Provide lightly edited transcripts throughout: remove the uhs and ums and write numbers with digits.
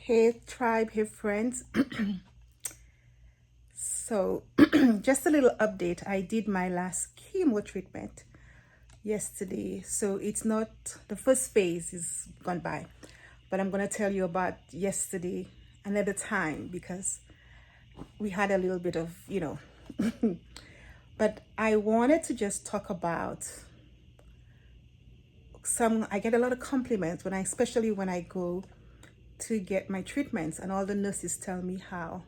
Hey tribe, hey friends. So, just a little update. I did my last chemo treatment yesterday. So, it's not the first phase is gone by, but I'm going to tell you about yesterday another time because we had a little bit of. But I wanted to just talk about I get a lot of compliments especially when I go to get my treatments, and all the nurses tell me how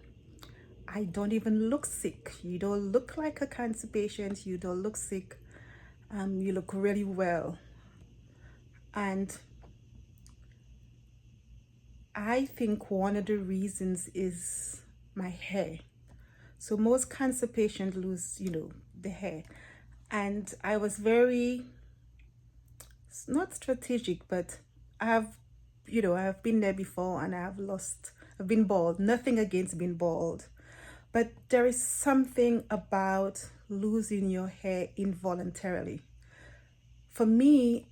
I don't even look sick. You don't look like a cancer patient. You don't look sick. You look really well. And I think one of the reasons is my hair. So most cancer patients lose, the hair. And I was very, not strategic, but I've been there before and I've been bald. Nothing against being bald. But there is something about losing your hair involuntarily. For me,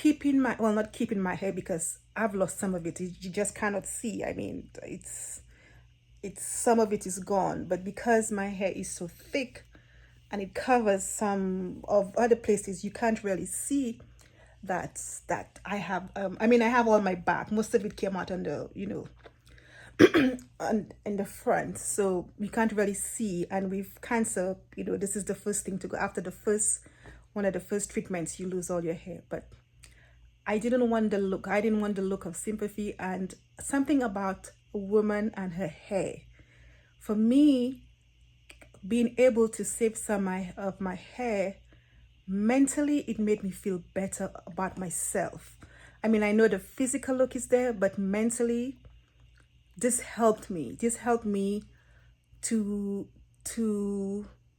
not keeping my hair, because I've lost some of it. You just cannot see. I mean, it's some of it is gone. But because my hair is so thick and it covers some of other places, you can't really see that I have. I have all my back. Most of it came out on in the front, so we can't really see. And with cancer, this is the first thing to go after one of the first treatments. You lose all your hair. But I didn't want the look of sympathy, and something about a woman and her hair. For me, being able to save some of my hair, mentally it made me feel better about myself. I know the physical look is there, but mentally this helped me to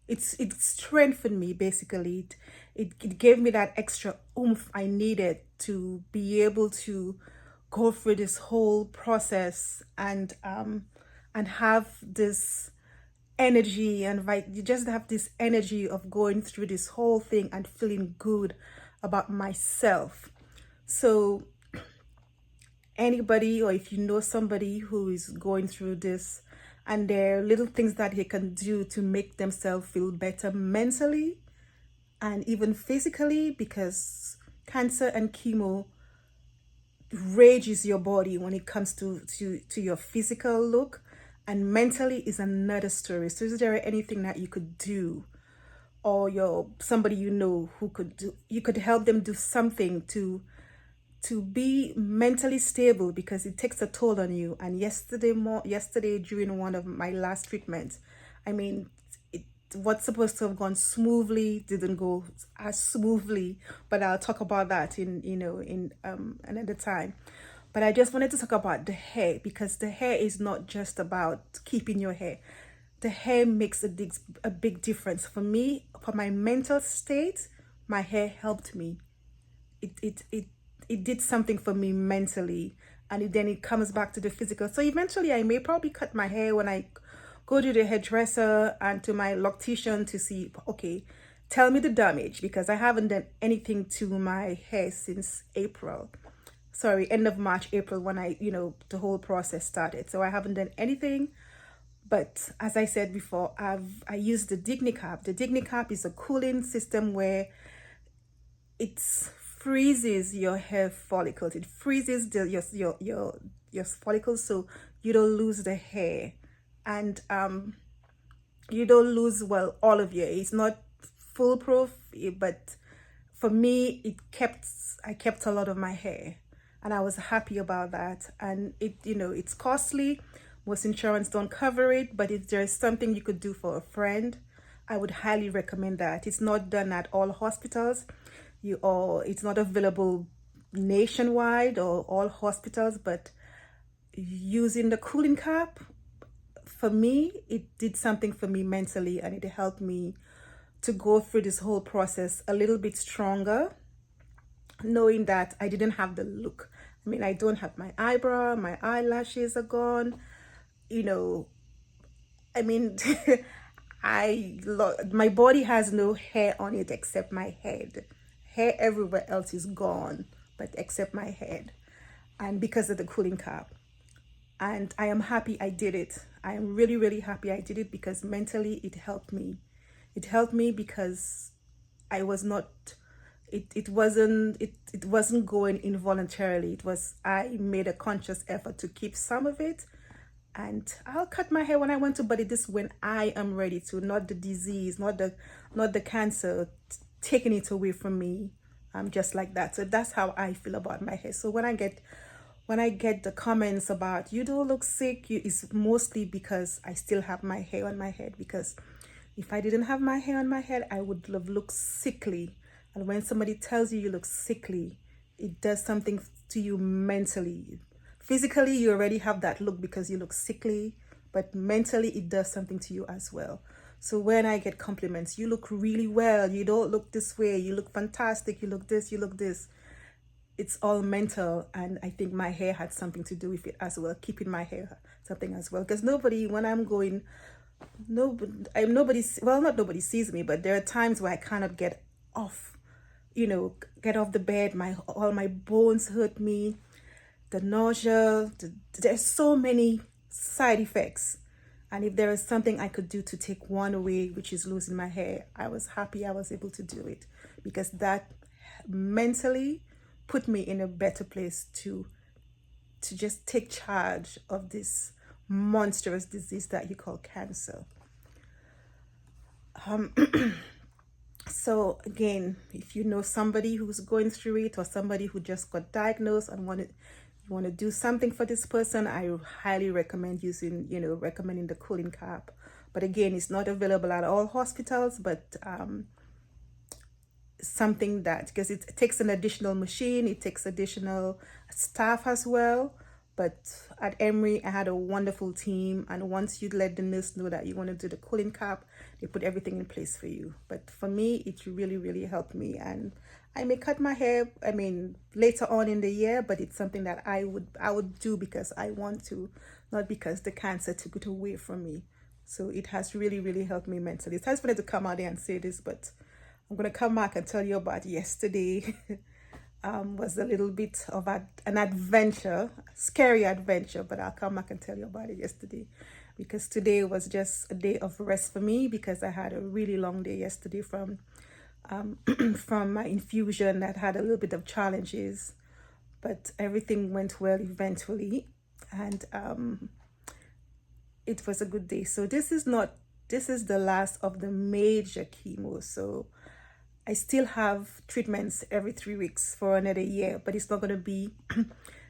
it strengthened me. Basically, it gave me that extra oomph I needed to be able to go through this whole process and have this energy, and you just have this energy of going through this whole thing and feeling good about myself. So anybody, or if you know somebody who is going through this, and there are little things that they can do to make themselves feel better mentally and even physically, because cancer and chemo rages your body when it comes to your physical look, and mentally is another story. So is there anything that you could do, or somebody you could help them do something to be mentally stable, because it takes a toll on you. And yesterday during one of my last treatments, what's supposed to have gone smoothly didn't go as smoothly, but I'll talk about that in another time. But I just wanted to talk about the hair, because the hair is not just about keeping your hair. The hair makes a big difference for me. For my mental state, my hair helped me. It did something for me mentally, and then it comes back to the physical. So eventually I may probably cut my hair when I go to the hairdresser and to my loctician to see, okay, tell me the damage, because I haven't done anything to my hair since end of March, April, when the whole process started. So I haven't done anything. But as I said before, I use the DigniCap. The DigniCap is a cooling system where it freezes your hair follicles. It freezes your follicles, so you don't lose the hair, and you don't lose, well, all of your hair. It's not foolproof, but for me, I kept a lot of my hair, and I was happy about that. And it's costly. Most insurance don't cover it, but if there's something you could do for a friend, I would highly recommend that. It's not done at all hospitals. It's not available nationwide or all hospitals, but using the cooling cap, for me, it did something for me mentally, and it helped me to go through this whole process a little bit stronger, knowing that I didn't have the look. I don't have my eyebrow, my eyelashes are gone. My body has no hair on it except my head. Hair everywhere else is gone, but except my head, and because of the cooling cap. And I am happy I did it. I am really, really happy I did it, because mentally it helped me. It helped me because I was not, it wasn't going involuntarily. It was, I made a conscious effort to keep some of it. And I'll cut my hair when I want to, but it is when I am ready to, not the disease, not the cancer taking it away from me. Just like that. So that's how I feel about my hair. So when I get the comments about you don't look sick, it's mostly because I still have my hair on my head. Because if I didn't have my hair on my head, I would have looked sickly. And when somebody tells you you look sickly, it does something to you mentally. Physically, you already have that look because you look sickly, but mentally, it does something to you as well. So when I get compliments, you look really well, you don't look this way, you look fantastic, you look this, you look this. It's all mental, and I think my hair had something to do with it as well, keeping my hair something as well. Because nobody, when I'm going, nobody, well, not nobody sees me, but there are times where I cannot get off, get off the bed. All my bones hurt me, the nausea, there's so many side effects. And if there is something I could do to take one away, which is losing my hair, I was happy I was able to do it, because that mentally put me in a better place to just take charge of this monstrous disease that you call cancer. So again, if you know somebody who's going through it, or somebody who just got diagnosed and you want to do something for this person, I highly recommend recommending the cooling cap. But again, it's not available at all hospitals, but something that, because it takes an additional machine, it takes additional staff as well. But at Emory, I had a wonderful team, and once you let the nurse know that you want to do the cooling cap, they put everything in place for you. But for me, it really, really helped me. And I may cut my hair, later on in the year, but it's something that I would do because I want to, not because the cancer took it away from me. So it has really, really helped me mentally. It's hard for me to come out there and say this, but I'm going to come back and tell you about yesterday. Was a little bit of an adventure, scary adventure, but I'll come back and tell you about it yesterday, because today was just a day of rest for me, because I had a really long day yesterday from from my infusion that had a little bit of challenges, but everything went well eventually, and it was a good day. So this is the last of the major chemo. So I still have treatments every 3 weeks for another year, but it's not going to be,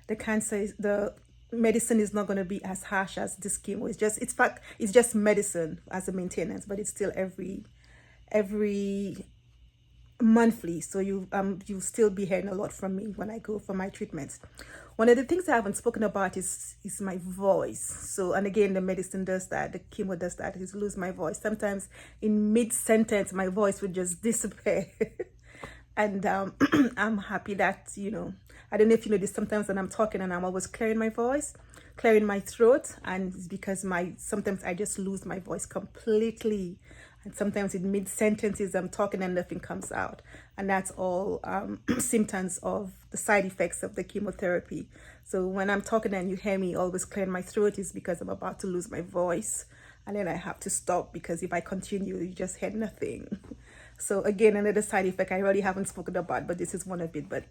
the medicine is not going to be as harsh as this chemo. It's just medicine as a maintenance, but it's still every monthly. So you'll still be hearing a lot from me when I go for my treatments. One of the things I haven't spoken about is my voice. So, and again, the medicine does that, the chemo does that, is lose my voice. Sometimes in mid-sentence, my voice would just disappear. And I'm happy that, I don't know if you know this, sometimes when I'm talking and I'm always clearing my voice, clearing my throat, and it's because sometimes I just lose my voice completely. And sometimes in mid-sentences, I'm talking and nothing comes out. And that's all symptoms of the side effects of the chemotherapy. So when I'm talking and you hear me always clearing my throat, is because I'm about to lose my voice. And then I have to stop, because if I continue, you just hear nothing. So again, another side effect I really haven't spoken about, but this is one of it. But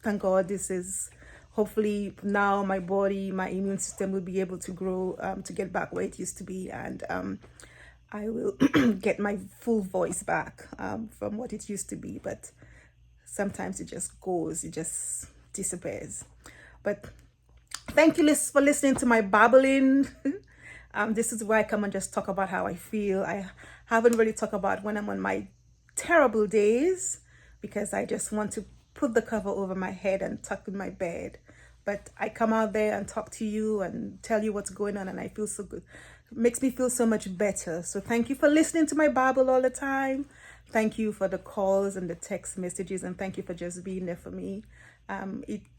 thank God, this is, hopefully now my body, my immune system will be able to grow, to get back where it used to be. And I will get my full voice back from what it used to be. But sometimes it just goes, it just disappears. But thank you for listening to my babbling. This is where I come and just talk about how I feel. I haven't really talked about when I'm on my terrible days, because I just want to put the cover over my head and tuck in my bed. But I come out there and talk to you and tell you what's going on, and I feel so good. It makes me feel so much better. So thank you for listening to my babble all the time. Thank you for the calls and the text messages, and thank you for just being there for me.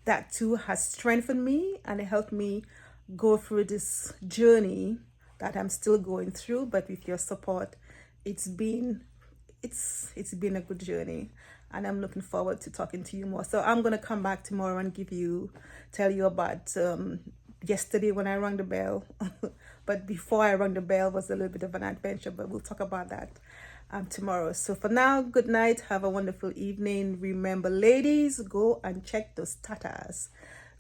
That too has strengthened me, and it helped me go through this journey that I'm still going through. But with your support, it's been a good journey, and I'm looking forward to talking to you more. So I'm going to come back tomorrow and tell you about the yesterday when I rang the bell. But before I rang the bell was a little bit of an adventure, but we'll talk about that tomorrow. So for now, good night. Have a wonderful evening. Remember, ladies, go and check those tatas.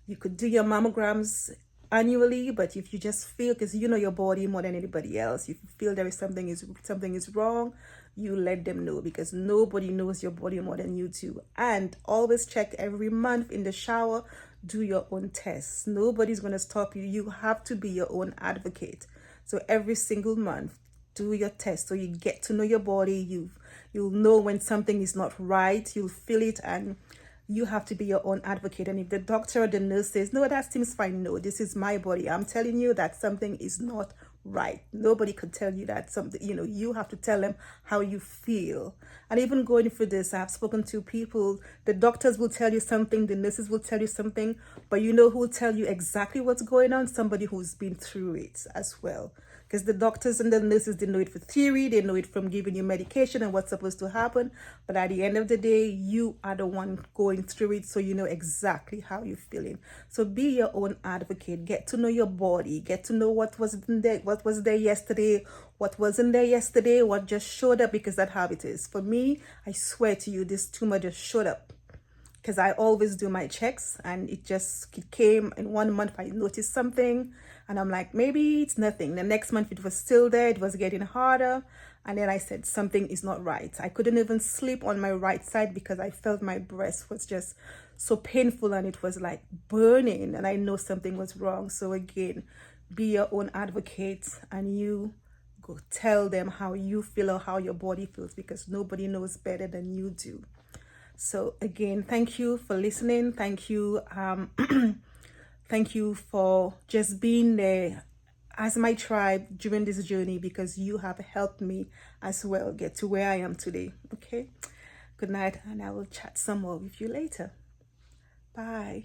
You could do your mammograms annually, but if you just feel, because you know your body more than anybody else, if you feel there is something is wrong, you let them know, because nobody knows your body more than you do. And always check every month in the shower. Do your own tests. Nobody's going to stop you. You have to be your own advocate. So every single month, do your test so you get to know your body. You'll know when something is not right. You'll feel it, and you have to be your own advocate. And if the doctor or the nurse says, no, that seems fine, no, this is my body, I'm telling you that something is not right. Nobody could tell you that something, you have to tell them how you feel. And even going through this, I've spoken to people, the doctors will tell you something, the nurses will tell you something, but you know who will tell you exactly what's going on? Somebody who's been through it as well. Because the doctors and the nurses, they know it for theory, they know it from giving you medication and what's supposed to happen. But at the end of the day, you are the one going through it, so you know exactly how you're feeling. So be your own advocate. Get to know your body. Get to know what was there yesterday, what wasn't there yesterday, what just showed up, because that's how it is. For me, I swear to you, this tumor just showed up. Because I always do my checks, and it came in 1 month. I noticed something, and I'm like, maybe it's nothing. The next month it was still there. It was getting harder, and then I said something is not right. I couldn't even sleep on my right side because I felt my breast was just so painful, and it was like burning, and I know something was wrong. So again, be your own advocate, and you go tell them how you feel or how your body feels, because nobody knows better than you do. So again, thank you for listening. Thank you. Thank you for just being there as my tribe during this journey, because you have helped me as well get to where I am today. Okay. Good night, and I will chat some more with you later. Bye.